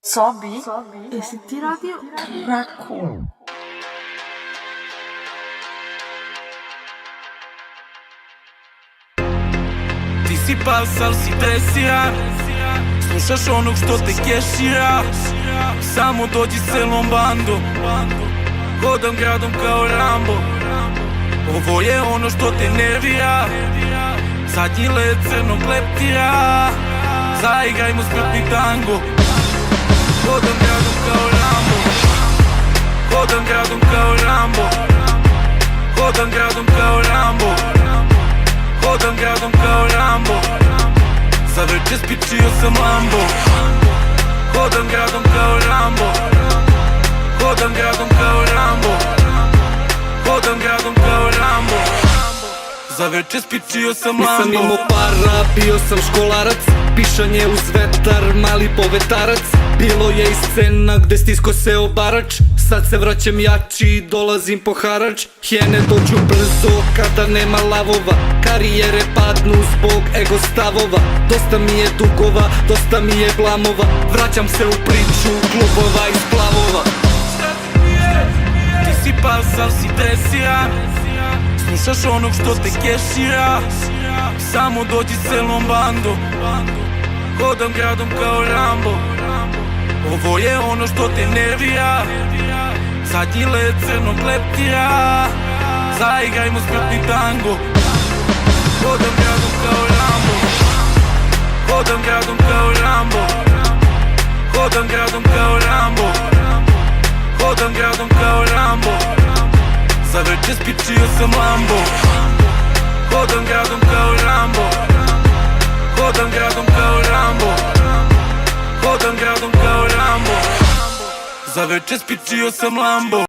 Sobi, jesi ti radio Raccoon? Ti si pasal, si tresiran, slušaš onog što te kešira. Samo dođi s celom bandom, hodam gradom kao Rambo. Ovo je ono što te nervira, zadnji led crnog leptira. Zaigrajmo smrtni tango, hodam gradom kao Rambo. Hodam gradom kao Rambo. Hodam gradom kao Rambo. Hodam gradom kao Rambo. Za večer spičio sam Lambo. Hodam gradom kao Rambo. Hodam gradom kao Rambo. Hodam gradom kao Rambo. Za večer spičio sam Lambo. Nisam imao para, bio sam školarac. Pišanje uz vetar, mali povetarac. Bilo je i scena gde stisko se obarač. Sad se vraćam jači i dolazim po harač. Hijene dođu brzo kada nema lavova. Karijere padnu zbog ego stavova. Dosta mi je dugova, dosta mi je blamova. Vraćam se u priču klubova i splavova. Ti si pasal, si dresiran, slušaš onog što te kešira. Samo dođi s celom bandom, hodam gradom kao Rambo. Ovo je ono što te nervira, zadnji led crnog leptira. Zaigrajmo smrtni tango, hodam gradom kao Rambo. Hodam gradom kao Rambo. Hodam gradom kao Rambo. Hodam gradom kao Rambo. Za večer spičio sam Lambo. Hodam gradom kao Rambo. Hodam gradom kao Rambo. Hodam gradom kao Rambo. Za večer spičio sam Lambo.